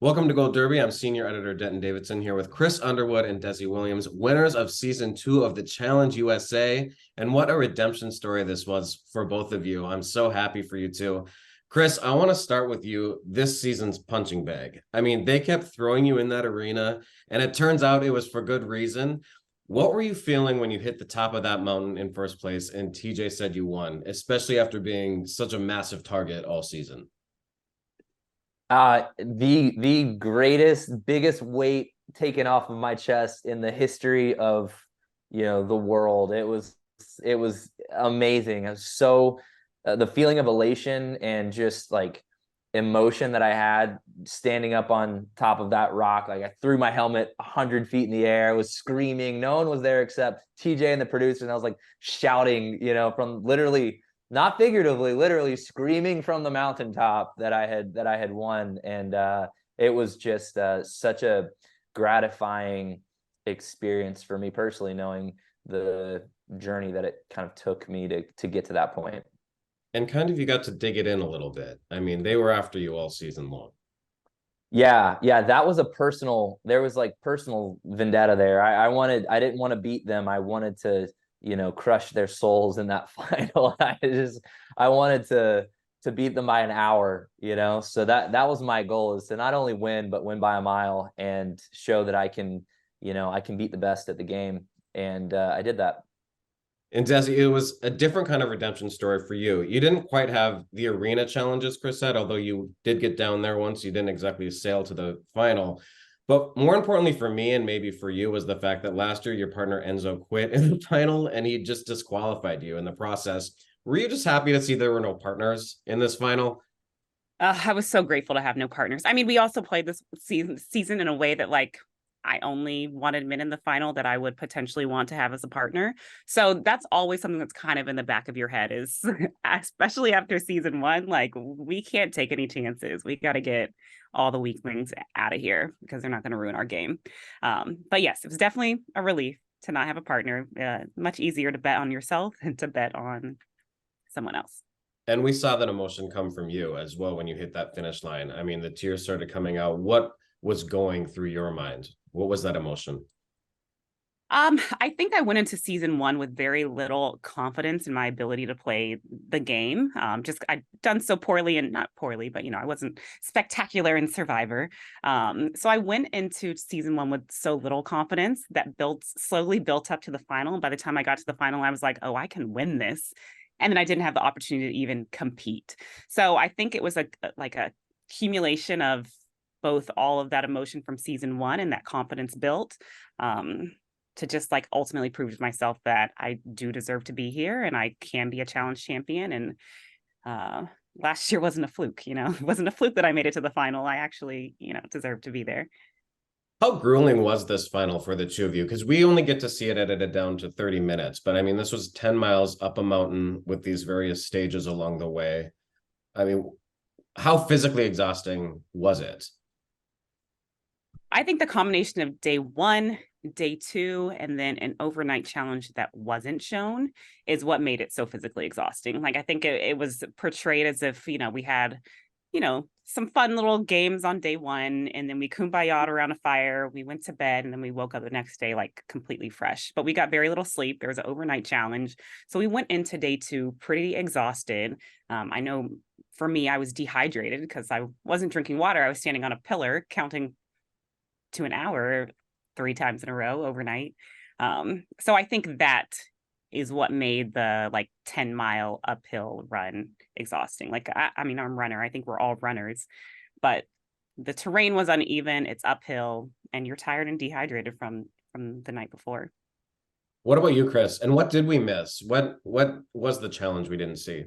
Welcome to Gold Derby. I'm senior editor Denton Davidson here with Chris Underwood and Desi Williams, winners of season 2 of the Challenge USA. And what a redemption story this was for both of you. I'm so happy for you too. Chris, I want to start with you this season's punching bag. I mean, they kept throwing you in that arena, and it turns out it was for good reason. What were you feeling when you hit the top of that mountain in first place and TJ said you won, especially after being such a massive target all season? The greatest, biggest weight taken off of my chest in the history of the world. It was amazing. It was so the feeling of elation and just like emotion that I had standing up on top of that rock. Like I threw my helmet 100 feet in the air. I was screaming. No one was there except TJ and the producers, and I was like shouting, from literally, not figuratively, literally screaming from the mountaintop that I had won. And it was just such a gratifying experience for me personally, knowing the journey that it kind of took me to get to that point. And kind of you got to dig it in a little bit. I mean, they were after you all season long. Yeah, that was there was like personal vendetta there. I didn't want to beat them. I wanted to, crush their souls in that final. I wanted to beat them by an hour, So that was my goal, is to not only win, but win by a mile and show that I can, I can beat the best at the game. And I did that. And Desi, it was a different kind of redemption story for you. You didn't quite have the arena challenges, Chris said, although you did get down there once. You didn't exactly sail to the final. But more importantly for me, and maybe for you, was the fact that last year your partner Enzo quit in the final and he just disqualified you in the process. Were you just happy to see there were no partners in this final? I was so grateful to have no partners. I mean, we also played this season in a way that I only wanted men in the final that I would potentially want to have as a partner. So that's always something that's kind of in the back of your head, is especially after season 1, like we can't take any chances. We got to get all the weaklings out of here because they're not going to ruin our game. But yes, it was definitely a relief to not have a partner. Much easier to bet on yourself than to bet on someone else. And we saw that emotion come from you as well when you hit that finish line. I mean, the tears started coming out. What was going through your mind? What was that emotion? I think I went into season 1 with very little confidence in my ability to play the game. Just I'd done so poorly, and not poorly, but I wasn't spectacular in Survivor. So I went into season 1 with so little confidence that slowly built up to the final. And by the time I got to the final, I was like, oh, I can win this. And then I didn't have the opportunity to even compete. So I think it was a accumulation of both all of that emotion from season 1 and that confidence built, to just ultimately prove to myself that I do deserve to be here and I can be a challenge champion. And last year wasn't a fluke, it wasn't a fluke that I made it to the final. I actually, deserve to be there. How grueling was this final for the two of you? Because we only get to see it edited down to 30 minutes, but I mean, this was 10 miles up a mountain with these various stages along the way. I mean, how physically exhausting was it? I think the combination of day 1, day 2, and then an overnight challenge that wasn't shown is what made it so physically exhausting. I think it was portrayed as if, we had, some fun little games on day 1, and then we kumbaya'd around a fire, we went to bed, and then we woke up the next day completely fresh. But we got very little sleep. There was an overnight challenge. So we went into day 2 pretty exhausted. I know for me, I was dehydrated because I wasn't drinking water. I was standing on a pillar counting to an hour 3 times in a row overnight. So I think that is what made the 10-mile uphill run exhausting. I mean, I'm a runner. I think we're all runners, but the terrain was uneven. It's uphill, and you're tired and dehydrated from the night before. What about you, Chris? And what did we miss? What was the challenge we didn't see?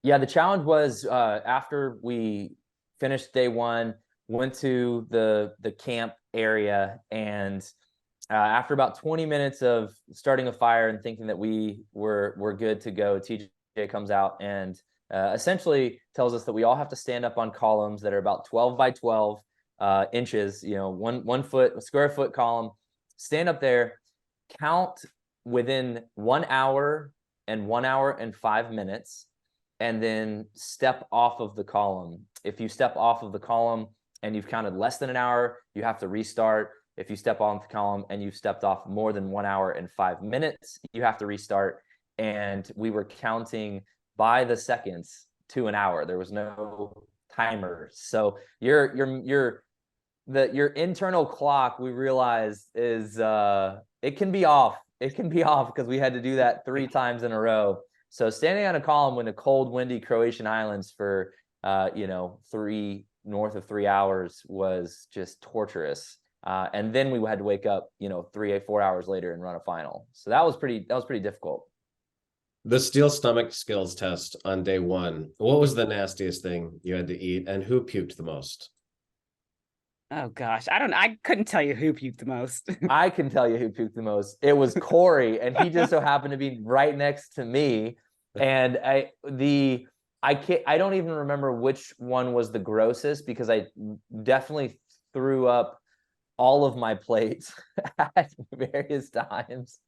Yeah, the challenge was after we finished day 1, went to the camp area, and after about 20 minutes of starting a fire and thinking that we were good to go, TJ comes out and essentially tells us that we all have to stand up on columns that are about 12 by 12 inches, 1 foot, a square foot column, stand up there, count within 1 hour and 1 hour and 5 minutes, and then step off of the column. If you step off of the column and you've counted less than an hour, you have to restart. If you step on the column and you've stepped off more than 1 hour and 5 minutes, you have to restart. And we were counting by the seconds to an hour. There was no timer. So your internal clock, we realized, is it can be off. It can be off because we had to do that 3 times in a row. So standing on a column in the cold, windy Croatian islands for north of 3 hours was just torturous. And then we had to wake up, 3-4 hours later and run a final. So that was pretty difficult. The steel stomach skills test on day 1. What was the nastiest thing you had to eat, and who puked the most? Oh gosh, I couldn't tell you who puked the most. I can tell you who puked the most. It was Corey, and he just so happened to be right next to me. And I don't even remember which one was the grossest, because I definitely threw up all of my plates at various times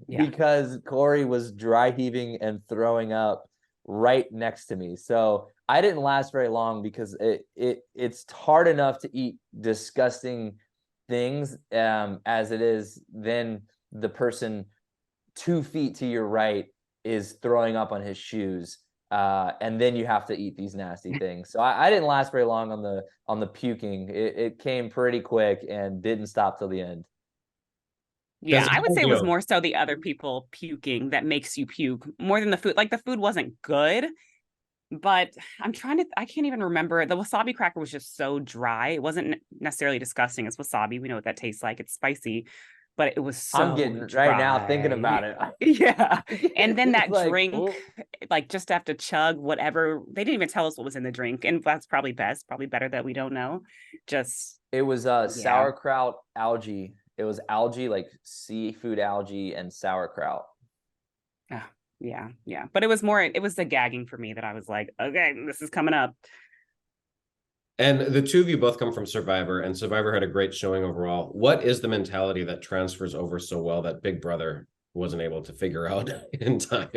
because Corey was dry heaving and throwing up right next to me. So I didn't last very long, because it's hard enough to eat disgusting things as it is then the person 2 feet to your right is throwing up on his shoes. And then you have to eat these nasty things. So I didn't last very long on the puking. It came pretty quick and didn't stop till the end. Yeah, I would say it was more so the other people puking that makes you puke more than the food. Like, the food wasn't good, but I can't even remember. The wasabi cracker was just so dry. It wasn't necessarily disgusting. It's wasabi. We know what that tastes like. It's spicy, but it was so I'm getting dry. right now thinking about it. Yeah. And then that like, drink, like, just have to chug whatever. They didn't even tell us what was in the drink. And that's probably best, probably better that we don't know. It was sauerkraut algae. It was algae, like seafood algae and sauerkraut. Yeah. But it was the gagging for me that I was like, okay, this is coming up. And the two of you both come from Survivor, and Survivor had a great showing overall. What is the mentality that transfers over so well that Big Brother wasn't able to figure out in time?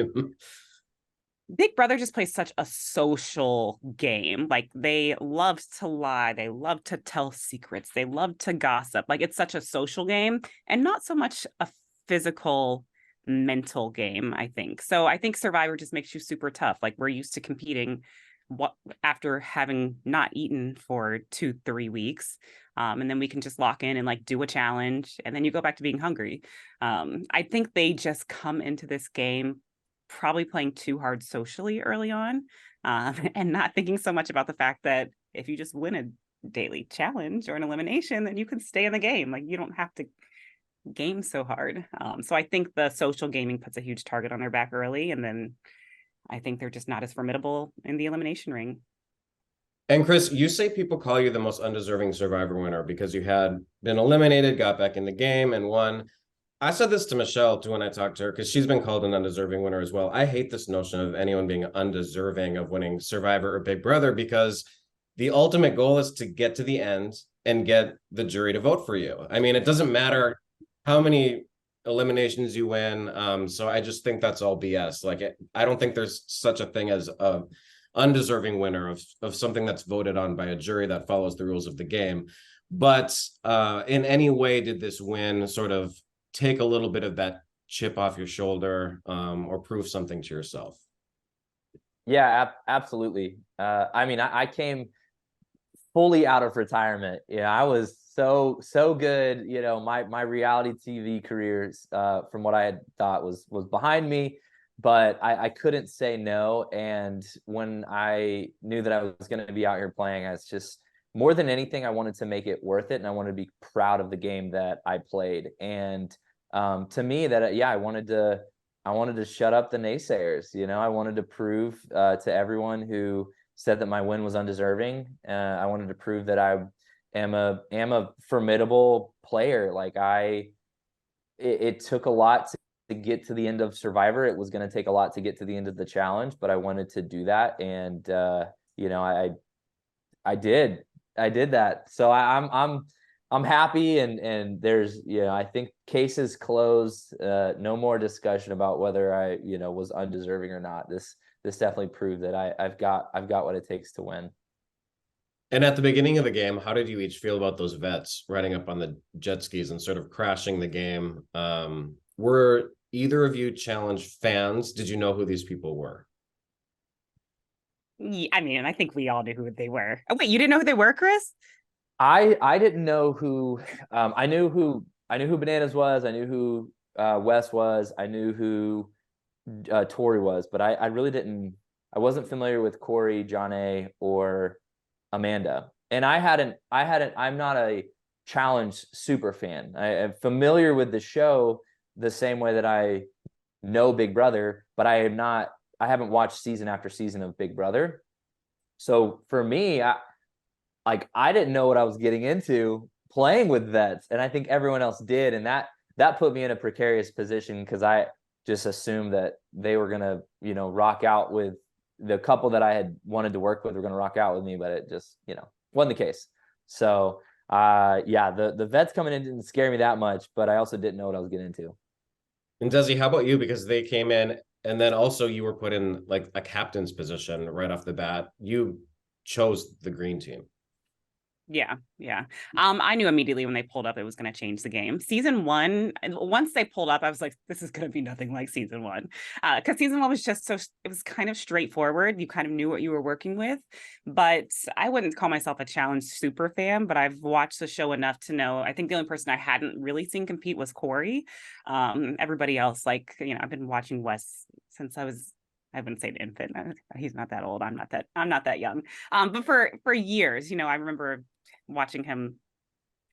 Big Brother just plays such a social game. Like, they love to lie. They love to tell secrets. They love to gossip. Like, it's such a social game and not so much a physical, mental game, I think. So I think Survivor just makes you super tough. Like, we're used to competing after having not eaten for 2-3 weeks. And then we can just lock in and like do a challenge, and then you go back to being hungry. I think they just come into this game probably playing too hard socially early on, and not thinking so much about the fact that if you just win a daily challenge or an elimination, then you can stay in the game. Like, you don't have to game so hard. So I think the social gaming puts a huge target on their back early, and then I think they're just not as formidable in the elimination ring. And Chris, you say people call you the most undeserving Survivor winner because you had been eliminated, got back in the game, and won. I said this to Michelle too when I talked to her, because she's been called an undeserving winner as well. I hate this notion of anyone being undeserving of winning Survivor or Big Brother, because the ultimate goal is to get to the end and get the jury to vote for you. I mean, it doesn't matter how many eliminations you win. So I just think that's all BS. Like, I don't think there's such a thing as a undeserving winner of something that's voted on by a jury that follows the rules of the game. But in any way, did this win sort of take a little bit of that chip off your shoulder, or prove something to yourself? Yeah, absolutely. I mean, I came fully out of retirement. I was so good. My reality TV careers, from what I had thought was behind me, but I couldn't say no. And when I knew that I was going to be out here playing, I was just, more than anything, I wanted to make it worth it, and I wanted to be proud of the game that I played. And to me, that I wanted to shut up the naysayers. I wanted to prove to everyone who said that my win was undeserving. I wanted to prove that I am a formidable player. Like, it took a lot to get to the end of Survivor. It was going to take a lot to get to the end of the challenge, but I wanted to do that, and I did that. So I'm happy, and there's, I think cases closed. No more discussion about whether I was undeserving or not. This definitely proved that I've got what it takes to win. And at the beginning of the game, how did you each feel about those vets riding up on the jet skis and sort of crashing the game? Were either of you challenge fans? Did you know who these people were? Yeah, I mean, I think we all knew who they were. Oh, wait, you didn't know who they were, Chris? I didn't know who. I knew who Bananas was. I knew who Wes was. I knew who Tori was, but I really didn't. I wasn't familiar with Corey, John A, or Amanda. And I'm not a challenge super fan. I am familiar with the show the same way that I know Big Brother, but I haven't watched season after season of Big Brother. So for me, I didn't know what I was getting into playing with vets, and I think everyone else did. And that put me in a precarious position because I just assumed that they were gonna, rock out with the couple that I had wanted to work with were gonna rock out with me, but it just, wasn't the case. So yeah, the vets coming in didn't scare me that much, but I also didn't know what I was getting into. And Desi, how about you? Because they came in and then also you were put in like a captain's position right off the bat. You chose the green team. Yeah. I knew immediately when they pulled up it was going to change the game. Season 1, once they pulled up, I was like, this is going to be nothing like season 1. Because season 1 was just it was kind of straightforward. You kind of knew what you were working with. But I wouldn't call myself a challenge super fan, but I've watched the show enough to know. I think the only person I hadn't really seen compete was Corey. Everybody else, I've been watching Wes since I wouldn't say an infant. He's not that old. I'm not that young. But for years, I remember watching him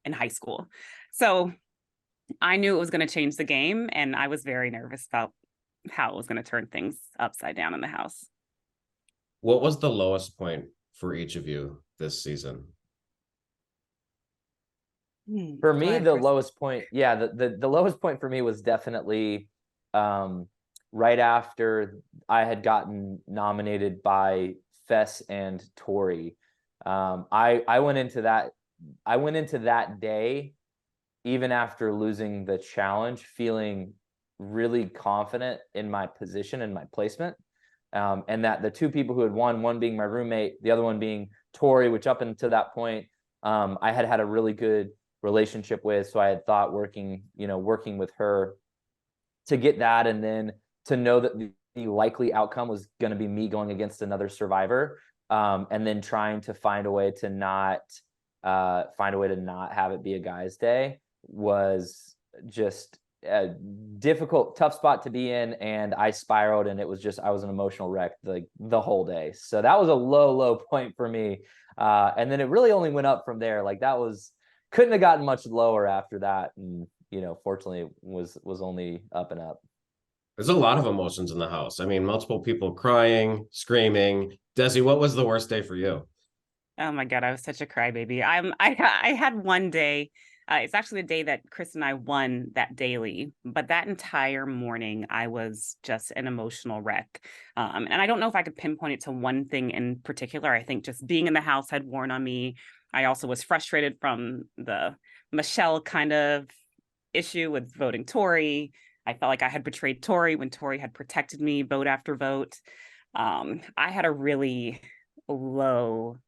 in high school. So I knew it was going to change the game, and I was very nervous about how it was going to turn things upside down in the house. What was the lowest point for each of you this season? For me, the lowest point, the lowest point for me was definitely right after I had gotten nominated by Fess and Tori. I went into that day, even after losing the challenge, feeling really confident in my position and my placement. And that the two people who had won, one being my roommate, the other one being Tori, which up until that point, I had a really good relationship with. So I had thought working with her to get that, and then to know that the likely outcome was going to be me going against another survivor, and then trying to find a way to not have it be a guy's day was just a difficult, tough spot to be in. And I spiraled, and I was an emotional wreck like the whole day. So that was a low point for me. And then it really only went up from there. Like couldn't have gotten much lower after that. And, fortunately was only up and up. There's a lot of emotions in the house. I mean, multiple people crying, screaming. Desi, what was the worst day for you? Oh my God, I was such a crybaby. I had one day. It's actually the day that Chris and I won that daily, but that entire morning I was just an emotional wreck. And I don't know if I could pinpoint it to one thing in particular. I think just being in the house had worn on me. I also was frustrated from the Michelle kind of issue with voting Tori. I felt like I had betrayed Tori when Tori had protected me vote after vote. I had a really low,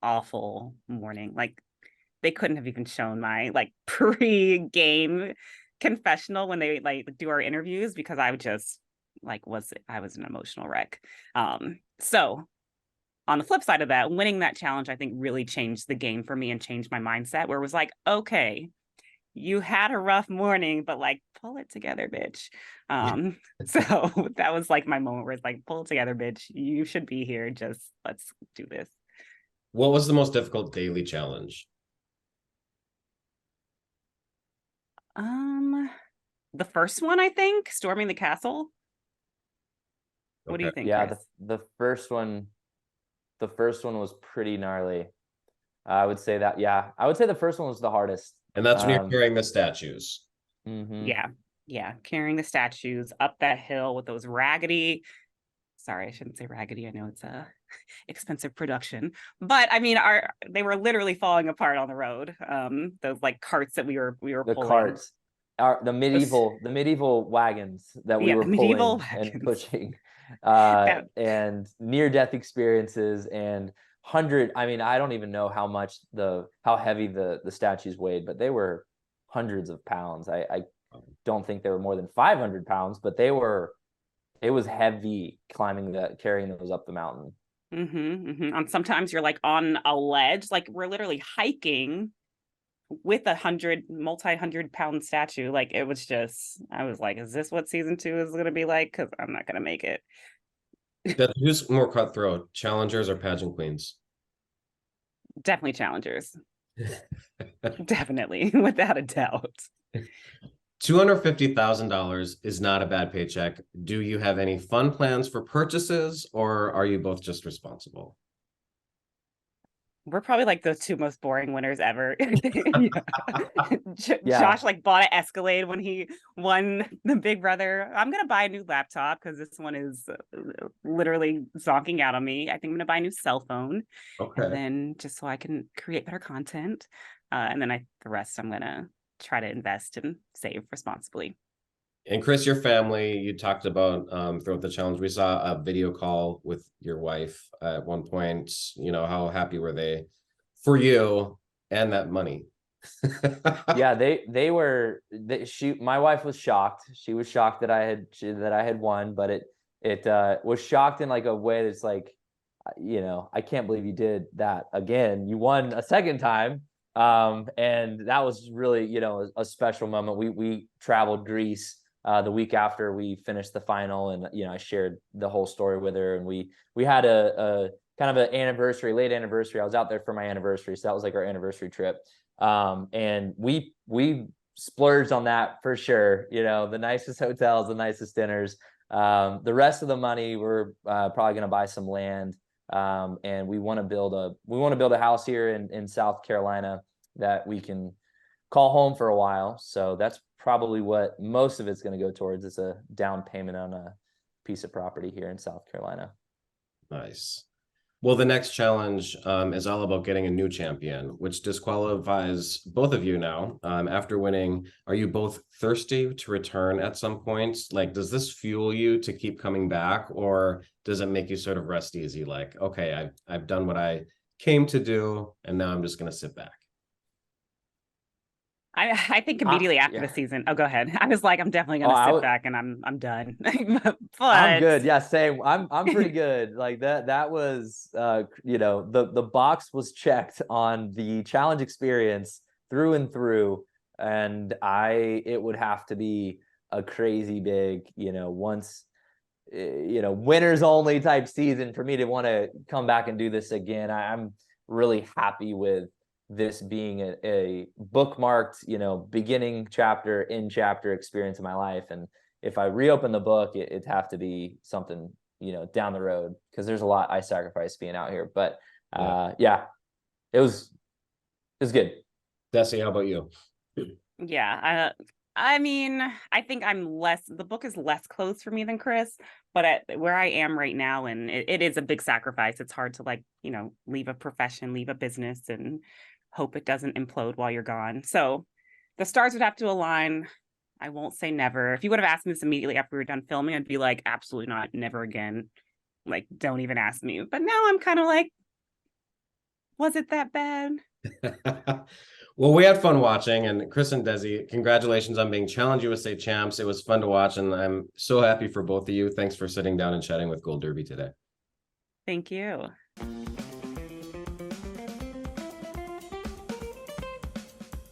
awful morning. Like, they couldn't have even shown my pre-game confessional when they do our interviews, because I just I was an emotional wreck. So on the flip side of that, winning that challenge, I think really changed the game for me and changed my mindset, where it was like, okay, you had a rough morning, but pull it together, bitch. So that was my moment where it's pull it together, bitch. You should be here. Just let's do this. What was the most difficult daily challenge? The first one, I think, storming the castle. What do you think? Yeah, Chris? the first one was pretty gnarly. I would say the first one was the hardest. And that's when you're carrying the statues. Mm-hmm. Yeah, carrying the statues up that hill with those raggedy. Sorry, I shouldn't say raggedy. I know it's a expensive production, but I mean, they were literally falling apart on the road. Those carts that we were The pulling. carts, the medieval wagons that we were pulling and pushing, and near-death experiences and I mean, I don't even know how heavy the statues weighed, but they were hundreds of pounds. I don't think they were more than 500 pounds, but it was heavy carrying those up the mountain. And sometimes you're like on a ledge, like we're literally hiking with a multi-100 pound statue. Like it was just, I was like, is this what season 2 is going to be like? Because I'm not going to make it. Who's more cutthroat, challengers or pageant queens? Definitely challengers. Definitely, without a doubt. $250,000 is not a bad paycheck. Do you have any fun plans for purchases, or are you both just responsible? We're probably like the 2 most boring winners ever. Yeah. Josh like bought an Escalade when he won the Big Brother. I'm gonna buy a new laptop because this one is literally zonking out on me. I think I'm gonna buy a new cell phone, and then just so I can create better content. And then the rest I'm gonna try to invest and save responsibly. And Chris, your family, you talked about throughout the challenge, we saw a video call with your wife at one point. You know, how happy were they for you and that money? Yeah, my wife was shocked. She was shocked that I had won, but it was shocked in like a way that's like, you know, I can't believe you did that again. You won a second time. And that was really, you know, a special moment. We traveled Greece the week after we finished the final, and you know, I shared the whole story with her, and we had a kind of an late anniversary. I was out there for my anniversary, so that was like our anniversary trip. And we splurged on that for sure. You know, the nicest hotels, the nicest dinners. The rest of the money, we're probably going to buy some land. And we want to build a house here in South Carolina that we can call home for a while. So that's probably what most of it's going to go towards, is a down payment on a piece of property here in South Carolina. Nice. Well, the next challenge is all about getting a new champion, which disqualifies both of you now. After winning, are you both thirsty to return at some point? Like, does this fuel you to keep coming back, or does it make you sort of rest easy? Like, okay, I've done what I came to do, and now I'm just going to sit back. I think immediately after the season. Oh, go ahead. I was like, I'm definitely gonna sit back and I'm done. But I'm good. Yeah, same. I'm pretty good. Like that was you know, the box was checked on the challenge experience through and through. And it would have to be a crazy big, you know, winners only type season for me to want to come back and do this again. I'm really happy with this being a bookmarked, you know, beginning chapter, in chapter experience in my life. And if I reopen the book, it'd have to be something, you know, down the road, because there's a lot I sacrificed being out here. But yeah, it was good. Desi, how about you? Yeah, I mean, I think the book is less closed for me than Chris, but where I am right now, and it is a big sacrifice. It's hard to, like, you know, leave a profession, leave a business, and hope it doesn't implode while you're gone. So the stars would have to align. I won't say never. If you would have asked me this immediately after we were done filming, I'd be like, absolutely not, never again. Like, don't even ask me. But now I'm kind of like, was it that bad? Well, we had fun watching, and Chris and Desi, congratulations on being Challenge USA champs. It was fun to watch, and I'm so happy for both of you. Thanks for sitting down and chatting with Gold Derby today. Thank you.